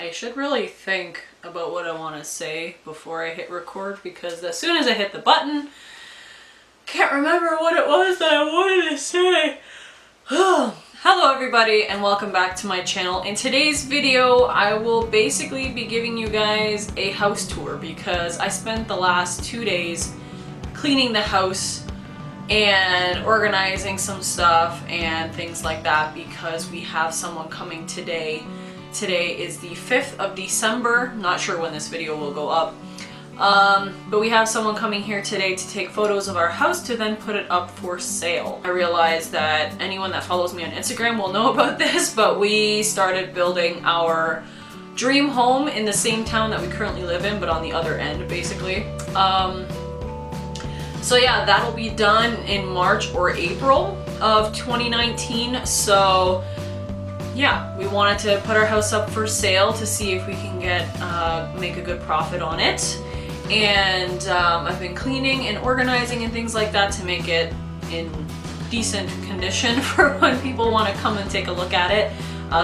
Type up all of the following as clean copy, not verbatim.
I should really think about what I want to say before I hit record, because as soon as I hit the button, can't remember what it was that I wanted to say. Hello everybody and welcome back to my channel. In today's video, I will basically be giving you guys a house tour because I spent the last 2 days cleaning the house and organizing some stuff and things like that because we have someone coming today. Today is the 5th of December. Not sure when this video will go up. But we have someone coming here today to take photos of our house to then put it up for sale. I realize that anyone that follows me on Instagram will know about this, but we started building our dream home in the same town that we currently live in, but on the other end, basically. So yeah, that'll be done in March or April of 2019. So yeah, we wanted to put our house up for sale to see if we can get make a good profit on it. And I've been cleaning and organizing and things like that to make it in decent condition for when people want to come and take a look at it.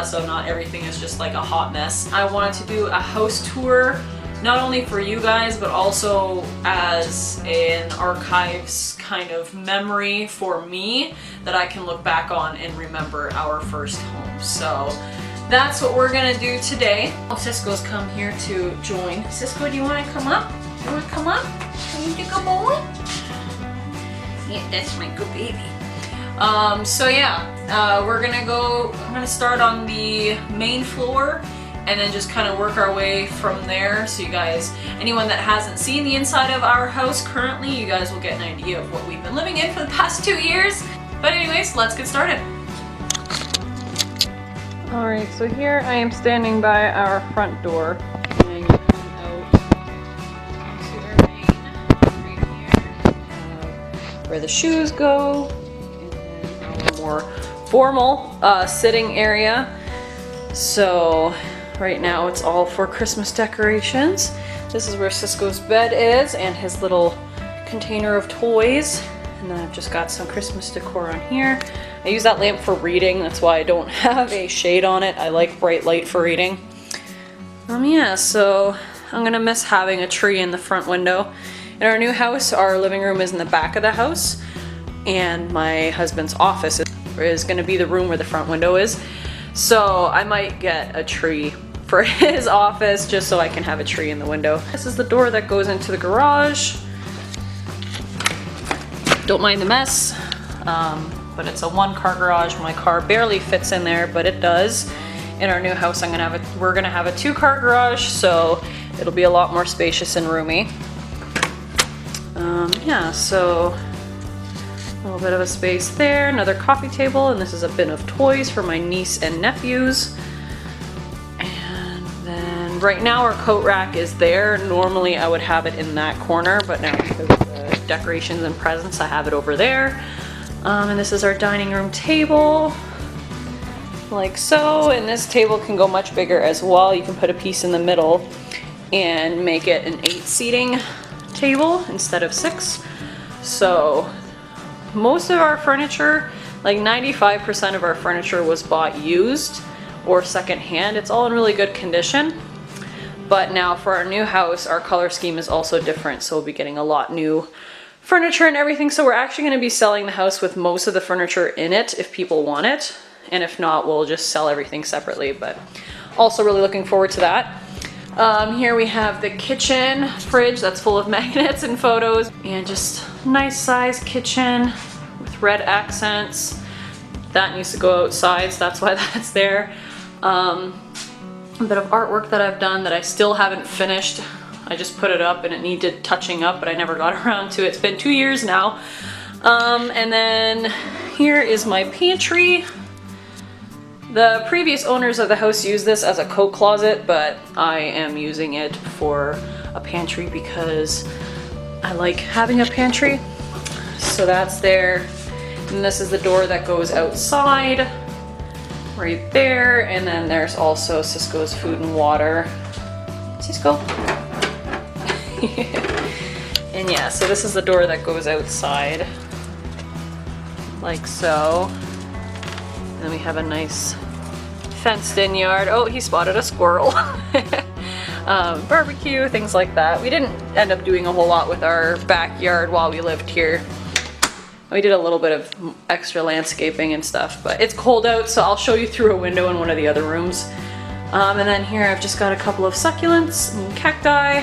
So not everything is just like a hot mess. I wanted to do a house tour, not only for you guys, but also as an archives kind of memory for me that I can look back on and remember our first home. So that's what we're gonna do today. Oh, Cisco's come here to join. Cisco, do you want to come up? You want to come up? Are you a good boy? Yeah, that's my good baby. So yeah, we're gonna go. I'm gonna start on the main floor and then just kind of work our way from there. So you guys, anyone that hasn't seen the inside of our house currently, you guys will get an idea of what we've been living in for the past 2 years. But anyways, let's get started. Alright, so here I am standing by our front door. And you come out to our main right here, where the shoes go, and then our more formal sitting area. So right now it's all for Christmas decorations. This is where Cisco's bed is and his little container of toys. And then I've just got some Christmas decor on here. I use that lamp for reading, that's why I don't have a shade on it. I like bright light for reading. Yeah, so I'm gonna miss having a tree in the front window. In our new house, our living room is in the back of the house, and my husband's office is gonna be the room where the front window is. So I might get a tree for his office just so I can have a tree in the window. This is the door that goes into the garage. Don't mind the mess, but it's a one-car garage. My car barely fits in there, but it does. In our new house, we're gonna have a 2-car garage, so it'll be a lot more spacious and roomy. Yeah, so a little bit of a space there, another coffee table, and this is a bin of toys for my niece and nephews. And then right now our coat rack is there. Normally I would have it in that corner, but now because of the decorations and presents, I have it over there. And this is our dining room table, like so. And this table can go much bigger as well. You can put a piece in the middle and make it an 8-seating table instead of 6. So most of our furniture, like 95% of our furniture, was bought used or secondhand. It's all in really good condition. But now for our new house, our color scheme is also different, so we'll be getting a lot new furniture and everything. So we're actually going to be selling the house with most of the furniture in it if people want it, and if not, we'll just sell everything separately. But also really looking forward to that. Here we have the kitchen fridge that's full of magnets and photos, and just nice size kitchen with red accents. That needs to go outside, so that's why that's there. A bit of artwork that I've done that I still haven't finished. I just put it up and it needed touching up, but I never got around to it. It's been 2 years now. And then here is my pantry. The previous owners of the house used this as a coat closet, but I am using it for a pantry because I like having a pantry. So that's there. And this is the door that goes outside, right there. And then there's also Cisco's food and water. Cisco. And yeah, so this is the door that goes outside, like so. And then we have a nice fenced in yard. Oh, he spotted a squirrel. Barbecue, things like that. We didn't end up doing a whole lot with our backyard while we lived here. We did a little bit of extra landscaping and stuff, but it's cold out, so I'll show you through a window in one of the other rooms. And then here I've just got a couple of succulents and cacti.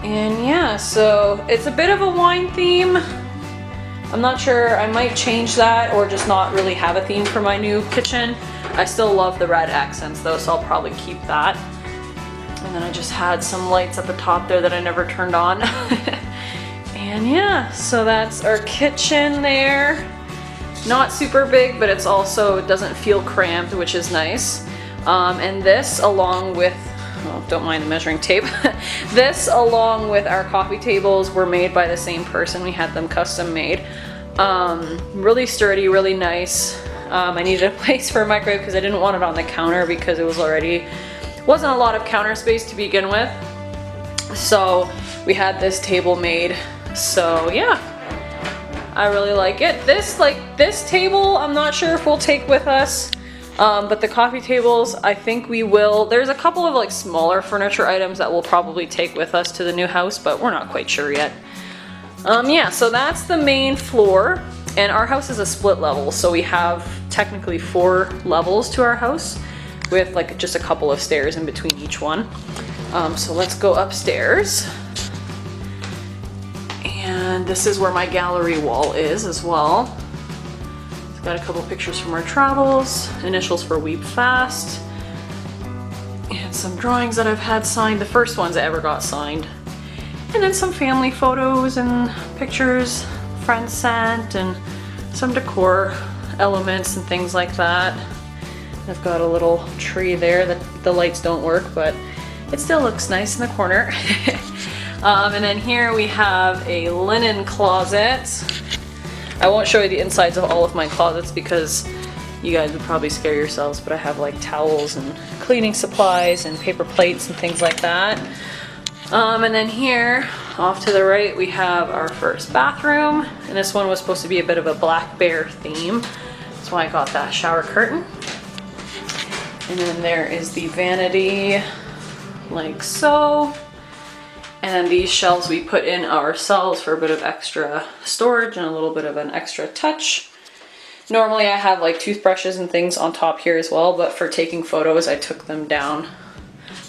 And yeah, so it's a bit of a wine theme. I'm not sure, I might change that or just not really have a theme for my new kitchen. I still love the red accents though, so I'll probably keep that. And then I just had some lights at the top there that I never turned on. And yeah, so that's our kitchen there. Not super big, but it's also, it doesn't feel cramped, which is nice. And this along with, oh, don't mind the measuring tape. This along with our coffee tables were made by the same person. We had them custom made. Really sturdy, really nice. I needed a place for a microwave because I didn't want it on the counter because it was already, wasn't a lot of counter space to begin with. So we had this table made. So yeah, I really like it. This table, I'm not sure if we'll take with us, but the coffee tables, I think we will. There's a couple of like smaller furniture items that we'll probably take with us to the new house, but we're not quite sure yet. Yeah, so that's the main floor, and our house is a split level, so we have technically 4 levels to our house with like just a couple of stairs in between each one. So let's go upstairs. And this is where my gallery wall is as well. It's got a couple pictures from our travels, initials for wiebe-fast, and some drawings that I've had signed, the first ones I ever got signed. And then some family photos and pictures friends sent, and some decor elements and things like that. I've got a little tree there that the lights don't work, but it still looks nice in the corner. And then here we have a linen closet. I won't show you the insides of all of my closets because you guys would probably scare yourselves, but I have like towels and cleaning supplies and paper plates and things like that. And then here, off to the right, we have our first bathroom. And this one was supposed to be a bit of a black bear theme. That's why I got that shower curtain. And then there is the vanity, like so. And these shelves we put in ourselves for a bit of extra storage and a little bit of an extra touch. Normally I have like toothbrushes and things on top here as well, but for taking photos I took them down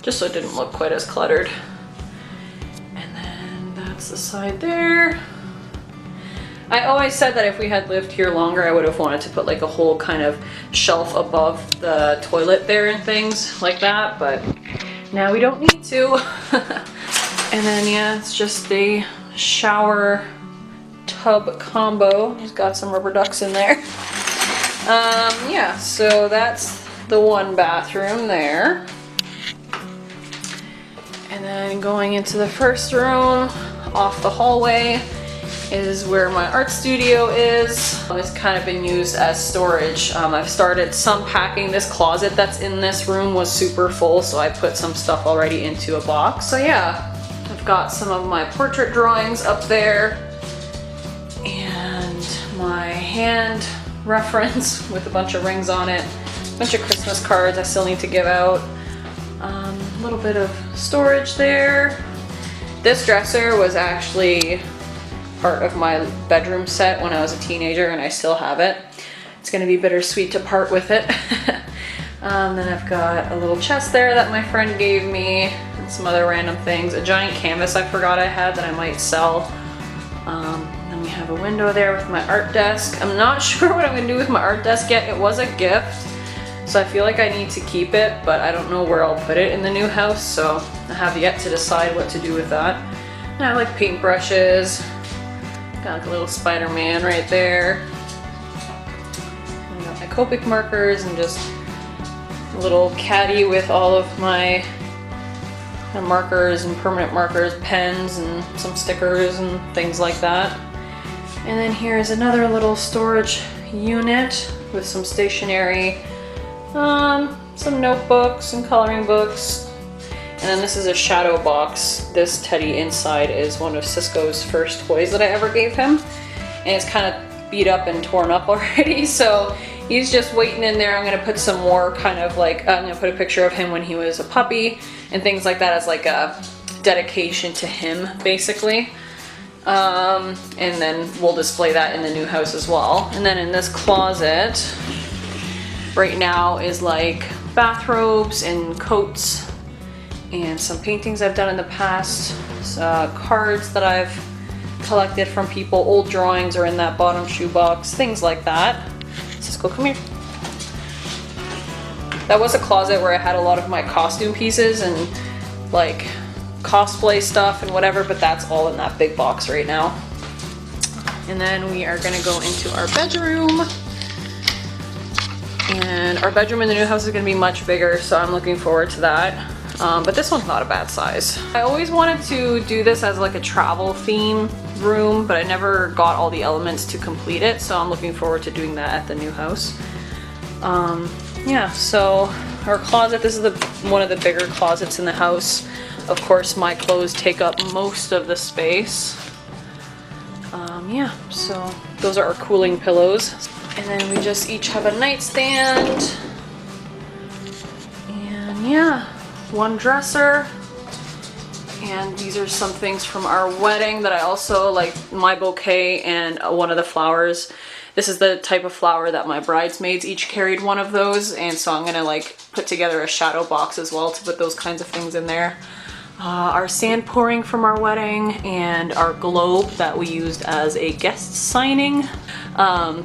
just so it didn't look quite as cluttered. And then that's the side there. I always said that if we had lived here longer I would have wanted to put like a whole kind of shelf above the toilet there and things like that, but now we don't need to. And then yeah, it's just a shower tub combo. It's got some rubber ducks in there. Yeah, so that's the one bathroom there. And then going into the first room, off the hallway, is where my art studio is. It's kind of been used as storage. I've started some packing. This closet that's in this room was super full, so I put some stuff already into a box. So yeah, I've got some of my portrait drawings up there and my hand reference with a bunch of rings on it, a bunch of Christmas cards I still need to give out, a little bit of storage there. This dresser was actually part of my bedroom set when I was a teenager and I still have it. It's gonna be bittersweet to part with it. Then I've got a little chest there that my friend gave me and some other random things. A giant canvas I forgot I had that I might sell. Then we have a window there with my art desk. I'm not sure what I'm gonna do with my art desk yet. It was a gift, so I feel like I need to keep it, but I don't know where I'll put it in the new house, so I have yet to decide what to do with that. And I like paintbrushes. Got like a little Spider-Man right there. I got my Copic markers and just a little caddy with all of my markers and permanent markers, pens and some stickers and things like that. And then here's another little storage unit with some stationery, some notebooks and coloring books. And then this is a shadow box. This teddy inside is one of Cisco's first toys that I ever gave him. And it's kind of beat up and torn up already, so he's just waiting in there. I'm gonna put some more kind of like, I'm gonna put a picture of him when he was a puppy and things like that as like a dedication to him, basically. And then we'll display that in the new house as well. And then in this closet right now is like bathrobes and coats and some paintings I've done in the past, cards that I've collected from people, old drawings are in that bottom shoebox, things like that. Cisco, come here. That was a closet where I had a lot of my costume pieces and like cosplay stuff and whatever, but that's all in that big box right now. And then we are gonna go into our bedroom. And our bedroom in the new house is gonna be much bigger, so I'm looking forward to that. But this one's not a bad size. I always wanted to do this as like a travel theme room, but I never got all the elements to complete it, so I'm looking forward to doing that at the new house. Yeah, so our closet, this is one of the bigger closets in the house. Of course, my clothes take up most of the space. Yeah, so those are our cooling pillows. And then we just each have a nightstand. And yeah, one dresser. And these are some things from our wedding that I also like, my bouquet and one of the flowers. This is the type of flower that my bridesmaids each carried one of those, and so I'm gonna like put together a shadow box as well to put those kinds of things in there. Our sand pouring from our wedding and our globe that we used as a guest signing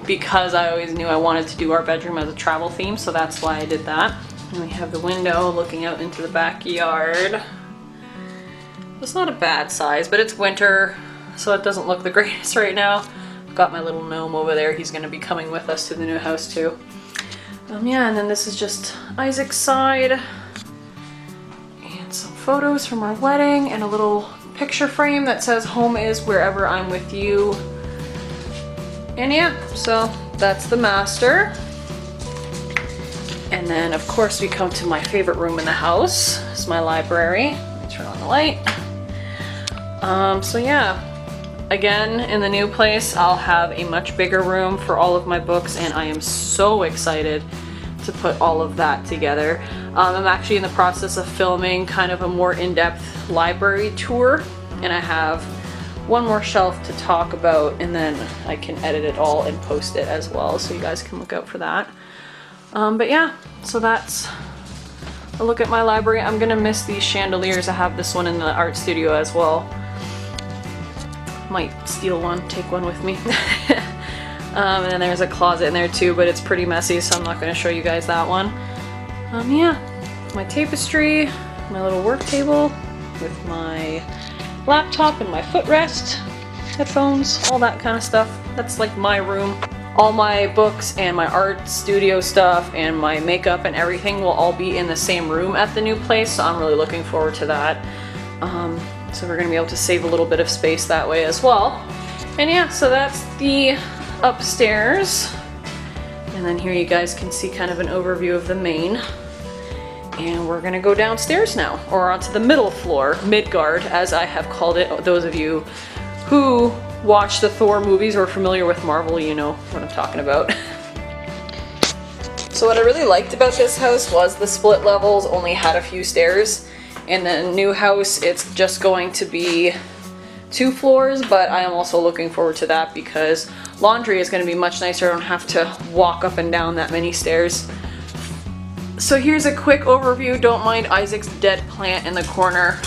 because I always knew I wanted to do our bedroom as a travel theme, so that's why I did that. And we have the window looking out into the backyard. It's not a bad size, but it's winter, so it doesn't look the greatest right now. I've got my little gnome over there. He's gonna be coming with us to the new house too. Yeah, and then this is just Isaac's side. And some photos from our wedding and a little picture frame that says home is wherever I'm with you. And yeah, so that's the master. And then of course we come to my favorite room in the house. It's my library. Let me turn on the light. So yeah, again, in the new place, I'll have a much bigger room for all of my books, and I am so excited to put all of that together. I'm actually in the process of filming kind of a more in-depth library tour, and I have one more shelf to talk about, and then I can edit it all and post it as well, so you guys can look out for that. But yeah, so that's a look at my library. I'm gonna miss these chandeliers. I have this one in the art studio as well. Might steal one, take one with me. And then there's a closet in there too, but it's pretty messy, so I'm not going to show you guys that one. Yeah, my tapestry, my little work table with my laptop and my footrest, headphones, all that kind of stuff. That's like my room. All my books and my art studio stuff and my makeup and everything will all be in the same room at the new place, so I'm really looking forward to that. So we're going to be able to save a little bit of space that way as well. And yeah, so that's the upstairs. And then here you guys can see kind of an overview of the main. And we're going to go downstairs now, or onto the middle floor, Midgard, as I have called it. Those of you who watch the Thor movies or are familiar with Marvel, you know what I'm talking about. So what I really liked about this house was the split levels only had a few stairs. In the new house, it's just going to be 2 floors, but I am also looking forward to that because laundry is going to be much nicer. I don't have to walk up and down that many stairs. So here's a quick overview. Don't mind Isaac's dead plant in the corner.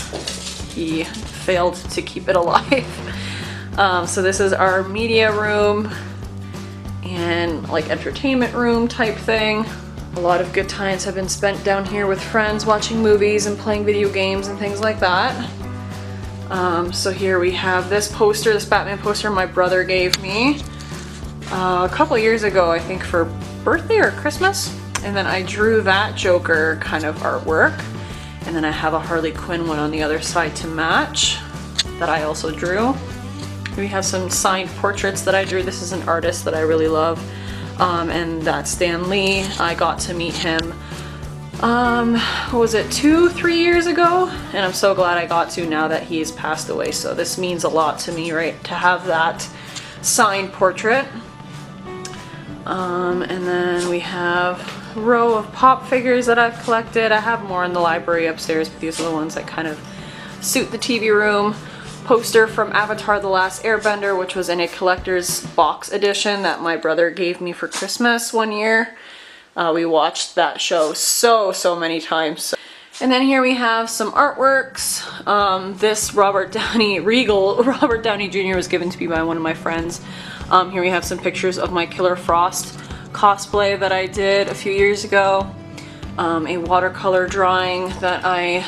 He failed to keep it alive. So this is our media room and like entertainment room type thing. A lot of good times have been spent down here with friends watching movies and playing video games and things like that. So here we have this poster, this Batman poster my brother gave me a couple years ago, I think for birthday or Christmas. And then I drew that Joker kind of artwork. And then I have a Harley Quinn one on the other side to match that I also drew. We have some signed portraits that I drew. This is an artist that I really love. And that's Stan Lee. I got to meet him, what was it, 2-3 years ago? And I'm so glad I got to now that he's passed away. So this means a lot to me, right, to have that signed portrait. And then we have a row of pop figures that I've collected. I have more in the library upstairs, but these are the ones that kind of suit the TV room. Poster from Avatar: The Last Airbender, which was in a collector's box edition that my brother gave me for Christmas one year. We watched that show so many times. And then here we have some artworks. This Robert Downey Jr. was given to me by one of my friends. Here we have some pictures of my Killer Frost cosplay that I did a few years ago. A watercolor drawing that I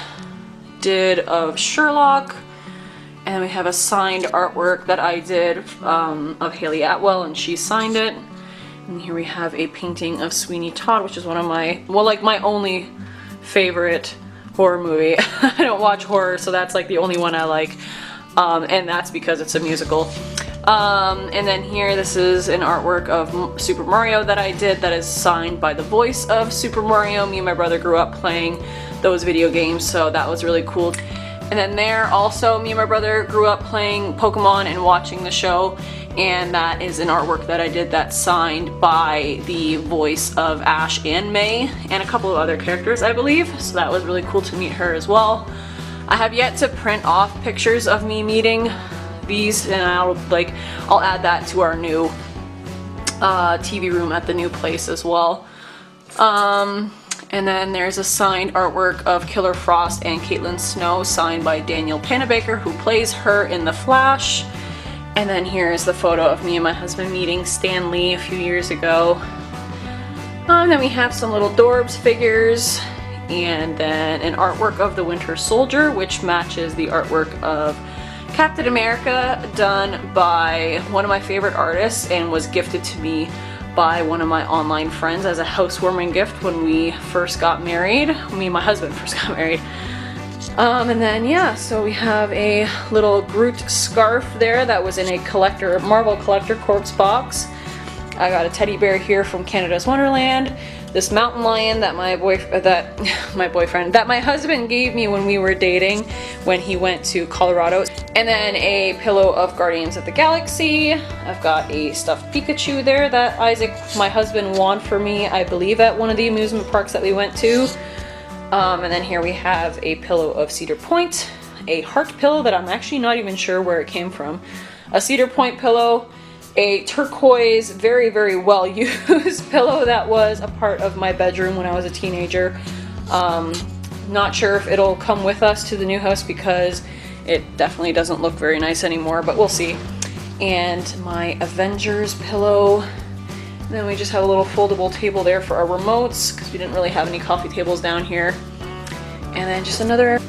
did of Sherlock. And we have a signed artwork that I did of Haley Atwell, and she signed it. And here we have a painting of Sweeney Todd, which is one of my, well, like my only favorite horror movie. I don't watch horror, so that's like the only one I like. And that's because it's a musical. And then here, this is an artwork of Super Mario that I did that is signed by the voice of Super Mario. Me and my brother grew up playing those video games, so that was really cool. And then there also, me and my brother grew up playing Pokemon and watching the show, and that is an artwork that I did that's signed by the voice of Ash and May, and a couple of other characters, I believe, so that was really cool to meet her as well. I have yet to print off pictures of me meeting these, and I'll add that to our new TV room at the new place as well. And then there's a signed artwork of Killer Frost and Caitlin Snow, signed by Daniel Panabaker, who plays her in The Flash. And then here's the photo of me and my husband meeting Stan Lee a few years ago. And then we have some little Dorbs figures, and then an artwork of the Winter Soldier, which matches the artwork of Captain America, done by one of my favorite artists and was gifted to me by one of my online friends as a housewarming gift when we first got married. Me and my husband first got married. And then yeah, so we have a little Groot scarf there that was in a Marvel Collector Corpse box. I got a teddy bear here from Canada's Wonderland. This mountain lion that my husband gave me when we were dating when he went to Colorado. And then a pillow of Guardians of the Galaxy. I've got a stuffed Pikachu there that Isaac, my husband, won for me, I believe, at one of the amusement parks that we went to. And then here we have a pillow of Cedar Point, a heart pillow that I'm actually not even sure where it came from, a Cedar Point pillow, a turquoise, very well used pillow that was a part of my bedroom when I was a teenager. Not sure if it'll come with us to the new house because it definitely doesn't look very nice anymore, but we'll see. And my Avengers pillow. And then we just have a little foldable table there for our remotes because we didn't really have any coffee tables down here. And then just another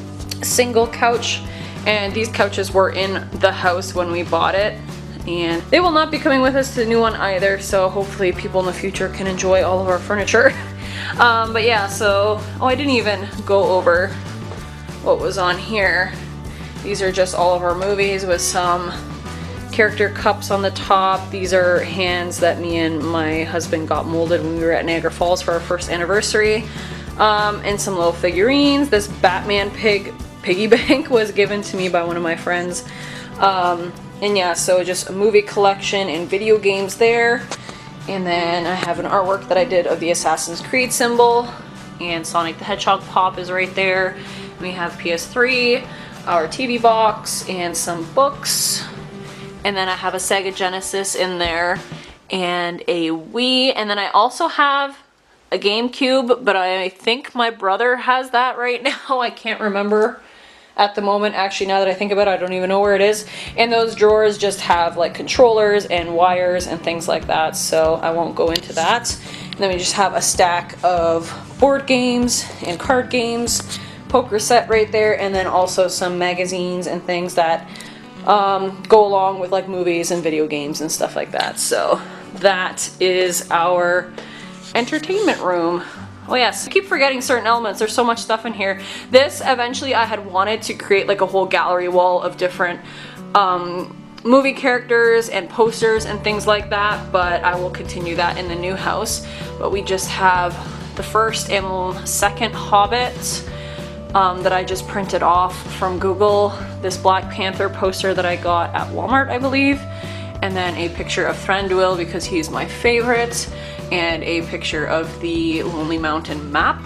single couch. And these couches were in the house when we bought it. And they will not be coming with us to the new one either, so hopefully people in the future can enjoy all of our furniture. But yeah, so, I didn't even go over what was on here. These are just all of our movies with some character cups on the top. These are hands that me and my husband got molded when we were at Niagara Falls for our first anniversary. And some little figurines. This Batman piggy bank was given to me by one of my friends. And yeah, so just a movie collection and video games there. And then I have an artwork that I did of the Assassin's Creed symbol. And Sonic the Hedgehog pop is right there. We have PS3, our TV box, and some books. And then I have a Sega Genesis in there, and a Wii. And then I also have a GameCube, but I think my brother has that right now. I can't remember at the moment. Actually, now that I think about it, I don't even know where it is. And those drawers just have like controllers and wires and things like that, so I won't go into that. And then we just have a stack of board games and card games, poker set right there, and then also some magazines and things that go along with like movies and video games and stuff like that. So that is our entertainment room. Oh yes, I keep forgetting certain elements. There's so much stuff in here. This, eventually I had wanted to create like a whole gallery wall of different movie characters and posters and things like that, but I will continue that in the new house. But we just have the first and second Hobbit that I just printed off from Google. This Black Panther poster that I got at Walmart, I believe. and then a picture of Thranduil because he's my favorite, and a picture of the Lonely Mountain map.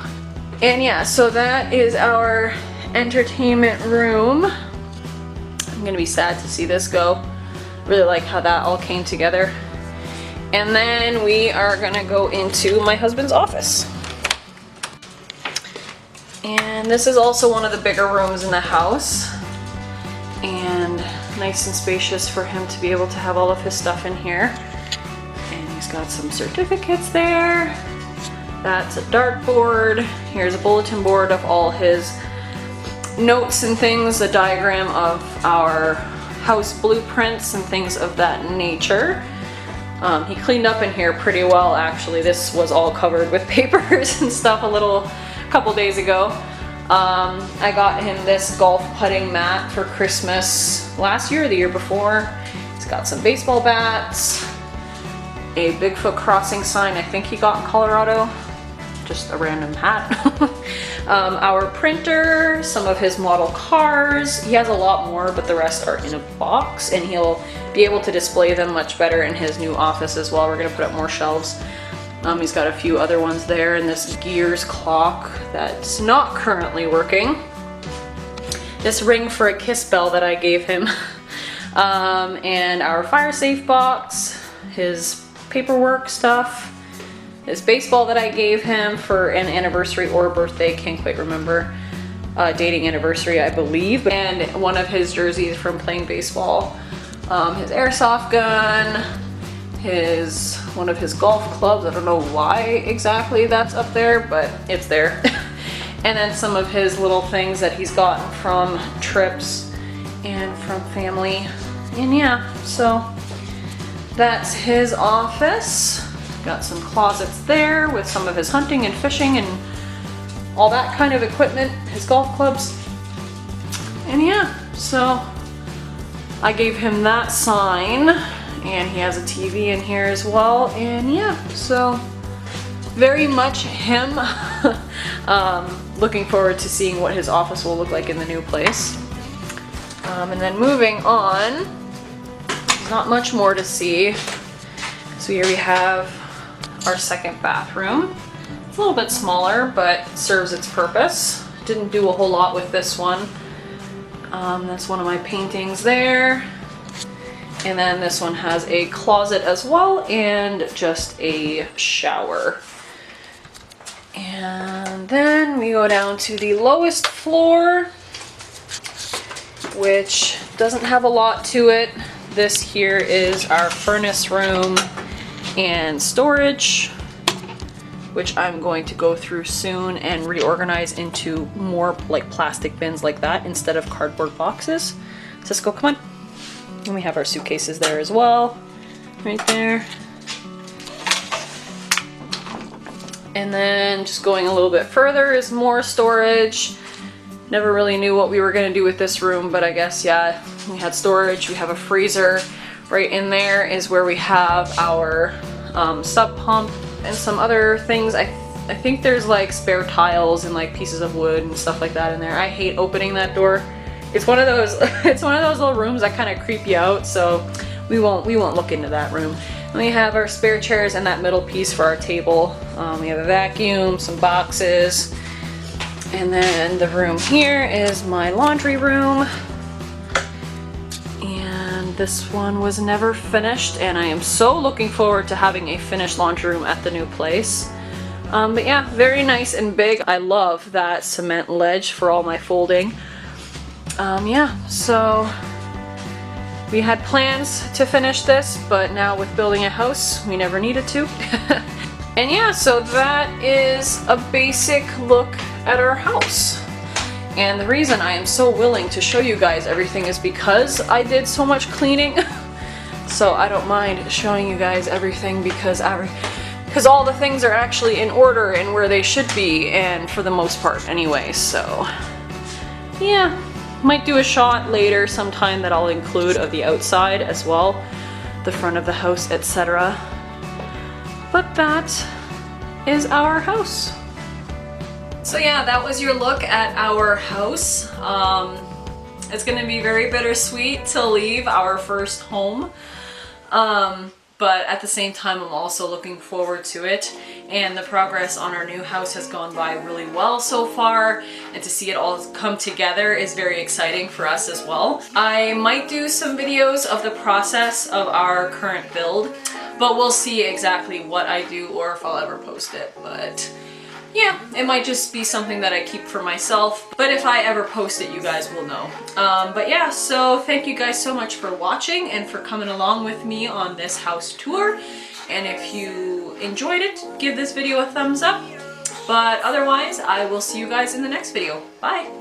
And yeah, so that is our entertainment room. I'm gonna be sad to see this go. Really like how that all came together. And then we are gonna go into my husband's office. And this is also one of the bigger rooms in the house. And nice and spacious for him to be able to have all of his stuff in here. And he's got some certificates there. That's a dartboard. Here's a bulletin board of all his notes and things, a diagram of our house blueprints and things of that nature. He cleaned up in here pretty well, actually. This was all covered with papers and stuff a couple days ago. I got him this golf putting mat for Christmas last year or the year before. He's got some baseball bats, a Bigfoot crossing sign I think he got in Colorado, just a random hat. Our printer, some of his model cars. He has a lot more, but the rest are in a box, and he'll be able to display them much better in his new office as well. We're gonna put up more shelves. He's got a few other ones there, and this Gears clock that's not currently working. This ring for a kiss bell that I gave him. And our fire safe box, his paperwork stuff, this baseball that I gave him for an anniversary or birthday, can't quite remember. Dating anniversary, I believe. And one of his jerseys from playing baseball. His airsoft gun, one of his golf clubs. I don't know why exactly that's up there, but it's there. And then some of his little things that he's gotten from trips and from family. And yeah, so that's his office. Got some closets there with some of his hunting and fishing and all that kind of equipment, his golf clubs. And yeah, so I gave him that sign, and he has a TV in here as well. And yeah, so very much him. Looking forward to seeing what his office will look like in the new place. And then moving on, not much more to see. So here we have our second bathroom. It's a little bit smaller, but serves its purpose. Didn't do a whole lot with this one. That's one of my paintings there. And then this one has a closet as well, and just a shower. And then we go down to the lowest floor, which doesn't have a lot to it. This here is our furnace room and storage, which I'm going to go through soon and reorganize into more like plastic bins like that instead of cardboard boxes. Cisco, come on. And we have our suitcases there as well, right there. And then just going a little bit further is more storage. Never really knew what we were gonna do with this room, but I guess, yeah, we had storage. We have a freezer. Right in there is where we have our sub pump and some other things. I think there's like spare tiles and like pieces of wood and stuff like that in there. I hate opening that door. It's one of those little rooms that kind of creep you out, so we won't look into that room. And we have our spare chairs and that middle piece for our table. We have a vacuum, some boxes, and then the room here is my laundry room. And this one was never finished, and I am so looking forward to having a finished laundry room at the new place. But yeah, very nice and big. I love that cement ledge for all my folding. Yeah, so we had plans to finish this, but now with building a house, we never needed to. And yeah, so that is a basic look at our house. And the reason I am so willing to show you guys everything is because I did so much cleaning. So I don't mind showing you guys everything because all the things are actually in order and where they should be, and for the most part anyway. So yeah, might do a shot later sometime that I'll include of the outside as well, the front of the house, etc. But that is our house. So yeah, that was your look at our house. It's gonna be very bittersweet to leave our first home. But at the same time, I'm also looking forward to it, and the progress on our new house has gone by really well so far, and to see it all come together is very exciting for us as well. I might do some videos of the process of our current build, but we'll see exactly what I do or if I'll ever post it. But yeah, it might just be something that I keep for myself, but if I ever post it, you guys will know. But yeah, so thank you guys so much for watching and for coming along with me on this house tour. And if you enjoyed it, give this video a thumbs up. But otherwise, I will see you guys in the next video. Bye!